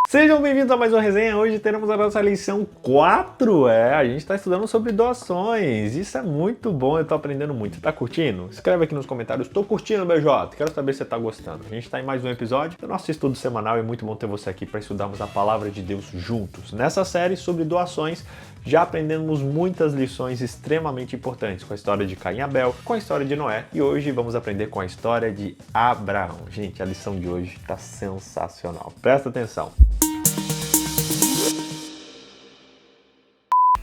Sejam bem-vindos a mais uma resenha. Hoje teremos a nossa lição 4. A gente está estudando sobre doações. Isso é muito bom, eu tô aprendendo muito. Tá curtindo? Escreve aqui nos comentários, tô curtindo, BJ. Quero saber se você tá gostando. A gente tá em mais um episódio do nosso estudo semanal e é muito bom ter você aqui para estudarmos a palavra de Deus juntos. Nessa série sobre doações, já aprendemos muitas lições extremamente importantes com a história de Caim e Abel, com a história de Noé e hoje vamos aprender com a história de Abraão. Gente, a lição de hoje tá sensacional. Presta atenção.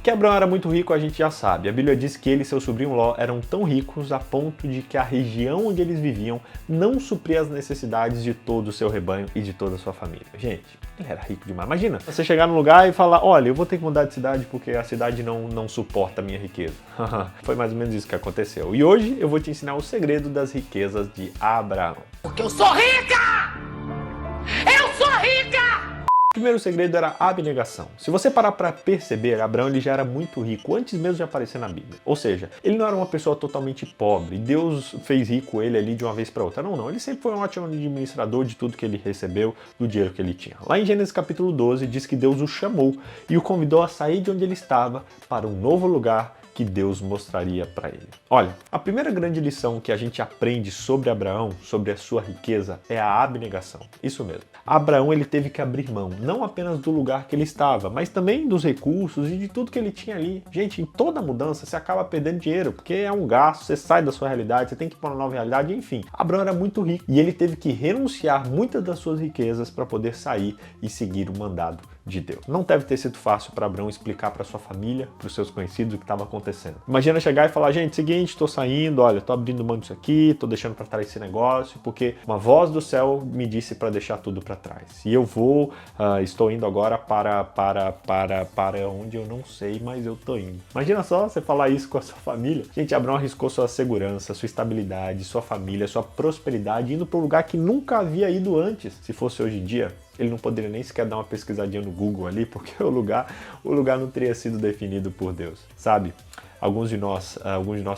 Que Abraão era muito rico, a gente já sabe. A Bíblia diz que ele e seu sobrinho Ló eram tão ricos a ponto de que a região onde eles viviam não supria as necessidades de todo o seu rebanho e de toda a sua família. Gente, ele era rico demais. Imagina você chegar num lugar e falar, olha, eu vou ter que mudar de cidade porque a cidade não suporta a minha riqueza. Foi mais ou menos isso que aconteceu. E hoje eu vou te ensinar o segredo das riquezas de Abraão. Porque eu sou rica! Eu sou rica! O primeiro segredo era a abnegação. Se você parar para perceber, Abraão ele já era muito rico antes mesmo de aparecer na Bíblia. Ou seja, ele não era uma pessoa totalmente pobre. Deus fez rico ele ali de uma vez para outra. Não. Ele sempre foi um ótimo administrador de tudo que ele recebeu, do dinheiro que ele tinha. Lá em Gênesis capítulo 12 diz que Deus o chamou e o convidou a sair de onde ele estava para um novo lugar que Deus mostraria para ele. Olha, a primeira grande lição que a gente aprende sobre Abraão, sobre a sua riqueza, é a abnegação. Isso mesmo. Abraão ele teve que abrir mão, não apenas do lugar que ele estava, mas também dos recursos e de tudo que ele tinha ali. Gente, em toda mudança você acaba perdendo dinheiro, porque é um gasto, você sai da sua realidade, você tem que ir para uma nova realidade, enfim. Abraão era muito rico e ele teve que renunciar muitas das suas riquezas para poder sair e seguir o mandado de Deus. Não deve ter sido fácil para Abraão explicar para sua família, para os seus conhecidos o que estava acontecendo. Imagina chegar e falar, gente, seguinte, estou saindo, olha, estou abrindo mão disso aqui, estou deixando para trás esse negócio, porque uma voz do céu me disse para deixar tudo para trás. E eu vou, estou indo agora para onde eu não sei, mas eu estou indo. Imagina só você falar isso com a sua família. Gente, Abraão arriscou sua segurança, sua estabilidade, sua família, sua prosperidade, indo para um lugar que nunca havia ido antes. Se fosse hoje em dia, ele não poderia nem sequer dar uma pesquisadinha no Google ali, porque o lugar não teria sido definido por Deus, sabe? Alguns de nós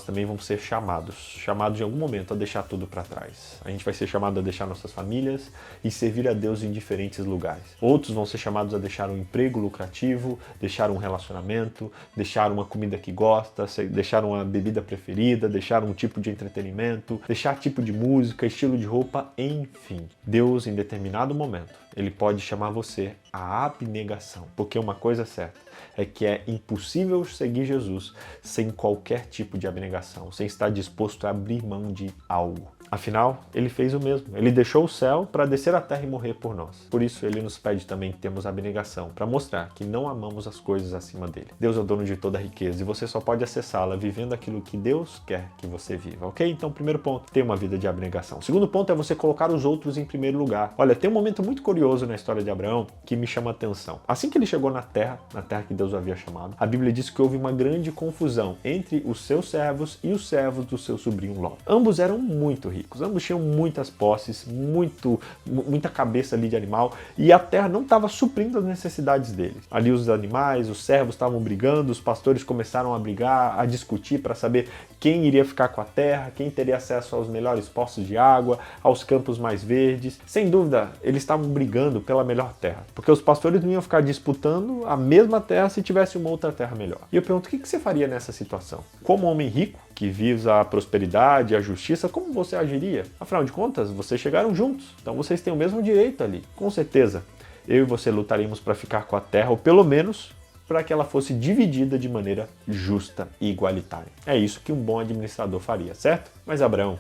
também vão ser chamados em algum momento a deixar tudo para trás. A gente vai ser chamado a deixar nossas famílias e servir a Deus em diferentes lugares. Outros vão ser chamados a deixar um emprego lucrativo, deixar um relacionamento, deixar uma comida que gosta, deixar uma bebida preferida, deixar um tipo de entretenimento, deixar tipo de música, estilo de roupa, enfim. Deus, em determinado momento, ele pode chamar você à abnegação, porque uma coisa é certa, é que é impossível seguir Jesus sem qualquer tipo de abnegação, sem estar disposto a abrir mão de algo. Afinal, ele fez o mesmo. Ele deixou o céu para descer à terra e morrer por nós. Por isso, ele nos pede também que temos abnegação, para mostrar que não amamos as coisas acima dele. Deus é o dono de toda a riqueza e você só pode acessá-la vivendo aquilo que Deus quer que você viva, ok? Então, primeiro ponto, ter uma vida de abnegação. Segundo ponto é você colocar os outros em primeiro lugar. Olha, tem um momento muito curioso na história de Abraão que me chama a atenção. Assim que ele chegou na terra que Deus o havia chamado, a Bíblia diz que houve uma grande confusão entre os seus servos e os servos do seu sobrinho Ló. Ambos eram muito ricos, ambos tinham muitas posses, muita cabeça ali de animal e a terra não estava suprindo as necessidades deles. Ali os animais, os servos estavam brigando, os pastores começaram a brigar, a discutir para saber quem iria ficar com a terra, quem teria acesso aos melhores poços de água, aos campos mais verdes. Sem dúvida, eles estavam brigando pela melhor terra, porque os pastores não iam ficar disputando a mesma terra se tivesse uma outra terra melhor. E eu pergunto, o que você faria nessa situação? Como homem rico, que visa a prosperidade e a justiça, como você agiria? Afinal de contas, vocês chegaram juntos, então vocês têm o mesmo direito ali. Com certeza, eu e você lutaríamos para ficar com a terra, ou pelo menos para que ela fosse dividida de maneira justa e igualitária. É isso que um bom administrador faria, certo? Mas Abraão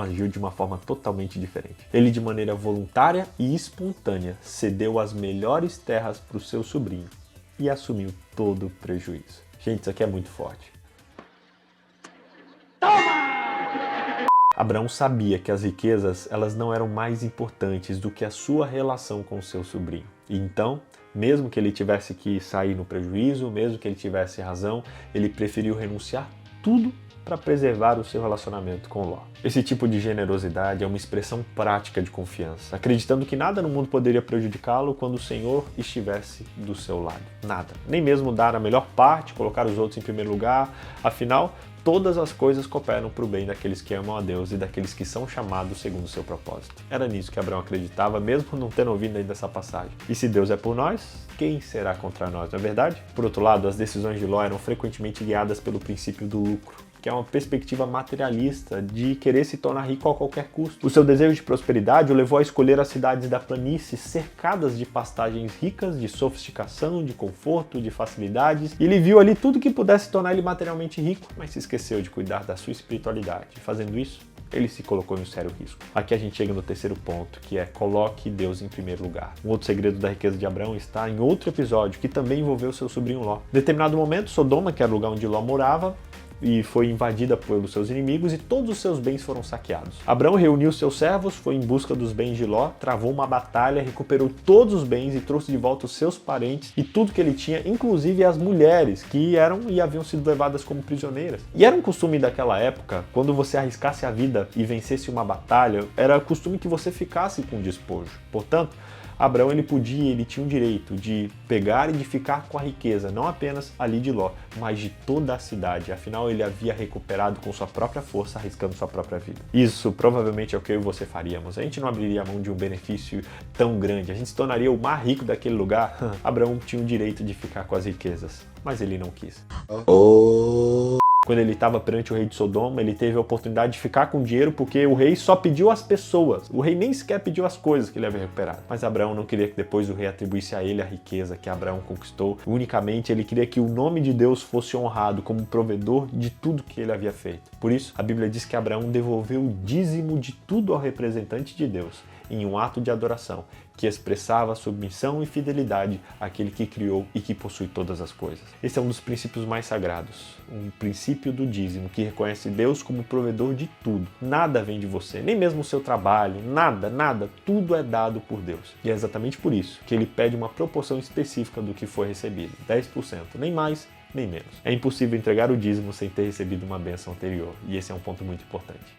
agiu de uma forma totalmente diferente. Ele, de maneira voluntária e espontânea, cedeu as melhores terras para o seu sobrinho e assumiu todo o prejuízo. Gente, isso aqui é muito forte. Abraão sabia que as riquezas elas não eram mais importantes do que a sua relação com o seu sobrinho. E então, mesmo que ele tivesse que sair no prejuízo, mesmo que ele tivesse razão, ele preferiu renunciar tudo para preservar o seu relacionamento com Ló. Esse tipo de generosidade é uma expressão prática de confiança, acreditando que nada no mundo poderia prejudicá-lo quando o Senhor estivesse do seu lado. Nada. Nem mesmo dar a melhor parte, colocar os outros em primeiro lugar. Afinal, todas as coisas cooperam para o bem daqueles que amam a Deus e daqueles que são chamados segundo o seu propósito. Era nisso que Abraão acreditava, mesmo não tendo ouvido ainda essa passagem. E se Deus é por nós, quem será contra nós, não é verdade? Por outro lado, as decisões de Ló eram frequentemente guiadas pelo princípio do lucro, que é uma perspectiva materialista de querer se tornar rico a qualquer custo. O seu desejo de prosperidade o levou a escolher as cidades da planície cercadas de pastagens ricas, de sofisticação, de conforto, de facilidades, e ele viu ali tudo que pudesse tornar ele materialmente rico, mas se esqueceu de cuidar da sua espiritualidade. E fazendo isso, ele se colocou em um sério risco. Aqui a gente chega no terceiro ponto, que é coloque Deus em primeiro lugar. Um outro segredo da riqueza de Abraão está em outro episódio, que também envolveu seu sobrinho Ló. Em determinado momento, Sodoma, que era o lugar onde Ló morava, e foi invadida pelos seus inimigos e todos os seus bens foram saqueados. Abraão reuniu seus servos, foi em busca dos bens de Ló, travou uma batalha, recuperou todos os bens e trouxe de volta os seus parentes e tudo que ele tinha, inclusive as mulheres que eram e haviam sido levadas como prisioneiras. E era um costume daquela época, quando você arriscasse a vida e vencesse uma batalha, era costume que você ficasse com despojo. Portanto, Abraão ele tinha o direito de pegar e de ficar com a riqueza, não apenas ali de Ló, mas de toda a cidade. Afinal, ele havia recuperado com sua própria força, arriscando sua própria vida. Isso provavelmente é o que eu e você faríamos. A gente não abriria a mão de um benefício tão grande, a gente se tornaria o mais rico daquele lugar. Abraão tinha o direito de ficar com as riquezas, mas ele não quis. Quando ele estava perante o rei de Sodoma, ele teve a oportunidade de ficar com dinheiro porque o rei só pediu as pessoas. O rei nem sequer pediu as coisas que ele havia recuperado. Mas Abraão não queria que depois o rei atribuísse a ele a riqueza que Abraão conquistou. Unicamente ele queria que o nome de Deus fosse honrado como provedor de tudo que ele havia feito. Por isso, a Bíblia diz que Abraão devolveu o dízimo de tudo ao representante de Deus, em um ato de adoração, que expressava submissão e fidelidade àquele que criou e que possui todas as coisas. Esse é um dos princípios mais sagrados, um princípio do dízimo, que reconhece Deus como provedor de tudo. Nada vem de você, nem mesmo o seu trabalho, nada, tudo é dado por Deus. E é exatamente por isso que ele pede uma proporção específica do que foi recebido, 10%, nem mais, nem menos. É impossível entregar o dízimo sem ter recebido uma bênção anterior, e esse é um ponto muito importante.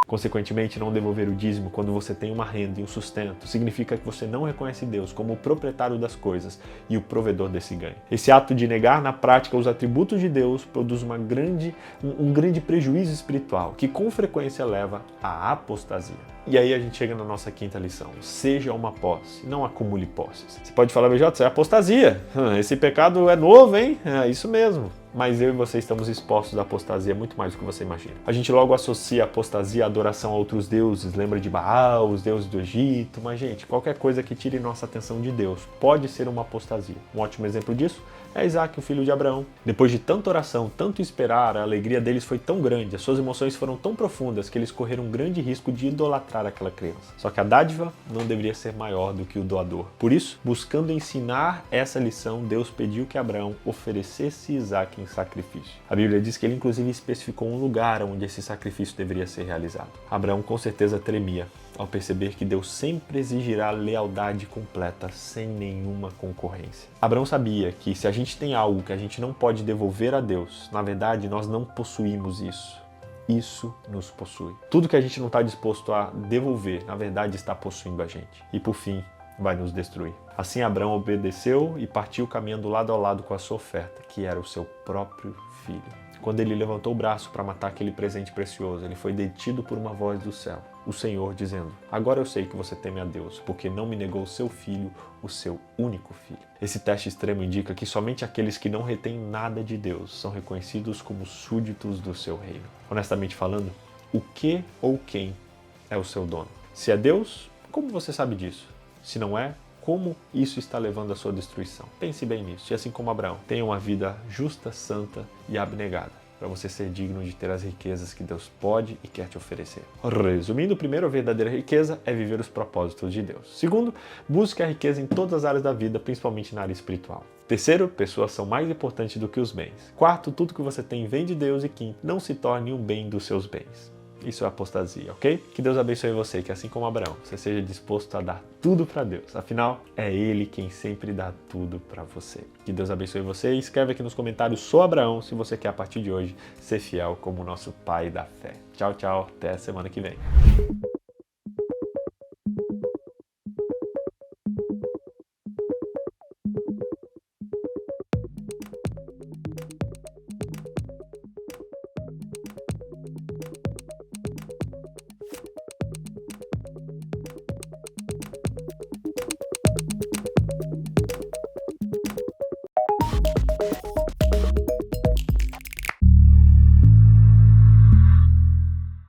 Consequentemente, não devolver o dízimo quando você tem uma renda e um sustento significa que você não reconhece Deus como o proprietário das coisas e o provedor desse ganho. Esse ato de negar na prática os atributos de Deus produz um grande prejuízo espiritual, que com frequência leva à apostasia. E aí a gente chega na nossa quinta lição. Seja uma posse, não acumule posses. Você pode falar, BJ, isso é apostasia. Esse pecado é novo, hein? É isso mesmo. Mas eu e você estamos expostos à apostasia muito mais do que você imagina. A gente logo associa a apostasia à adoração a outros deuses, lembra de Baal, os deuses do Egito, mas gente, qualquer coisa que tire nossa atenção de Deus pode ser uma apostasia. Um ótimo exemplo disso é Isaac, o filho de Abraão. Depois de tanta oração, tanto esperar, a alegria deles foi tão grande, as suas emoções foram tão profundas que eles correram um grande risco de idolatrar aquela criança. Só que a dádiva não deveria ser maior do que o doador. Por isso, buscando ensinar essa lição, Deus pediu que Abraão oferecesse Isaac em sacrifício. A Bíblia diz que ele inclusive especificou um lugar onde esse sacrifício deveria ser realizado. Abraão com certeza tremia ao perceber que Deus sempre exigirá lealdade completa, sem nenhuma concorrência. Abraão sabia que se a gente tem algo que a gente não pode devolver a Deus, na verdade nós não possuímos isso. Isso nos possui. Tudo que a gente não está disposto a devolver, na verdade está possuindo a gente. E por fim, vai nos destruir. Assim Abraão obedeceu e partiu caminhando lado a lado com a sua oferta, que era o seu próprio filho. Quando ele levantou o braço para matar aquele presente precioso, ele foi detido por uma voz do céu, o Senhor dizendo: agora eu sei que você teme a Deus, porque não me negou o seu filho, o seu único filho. Esse teste extremo indica que somente aqueles que não retêm nada de Deus são reconhecidos como súditos do seu reino. Honestamente falando, o que ou quem é o seu dono? Se é Deus, como você sabe disso? Se não é, como isso está levando à sua destruição? Pense bem nisso. E assim como Abraão, tenha uma vida justa, santa e abnegada, para você ser digno de ter as riquezas que Deus pode e quer te oferecer. Resumindo, primeiro, a verdadeira riqueza é viver os propósitos de Deus. Segundo, busque a riqueza em todas as áreas da vida, principalmente na área espiritual. Terceiro, pessoas são mais importantes do que os bens. Quarto, tudo que você tem vem de Deus. E quinto, não se torne um bem dos seus bens. Isso é apostasia, ok? Que Deus abençoe você, que assim como Abraão, você seja disposto a dar tudo para Deus. Afinal, é Ele quem sempre dá tudo para você. Que Deus abençoe você e escreve aqui nos comentários: sou Abraão, se você quer a partir de hoje ser fiel como o nosso pai da fé. Tchau, tchau, até a semana que vem.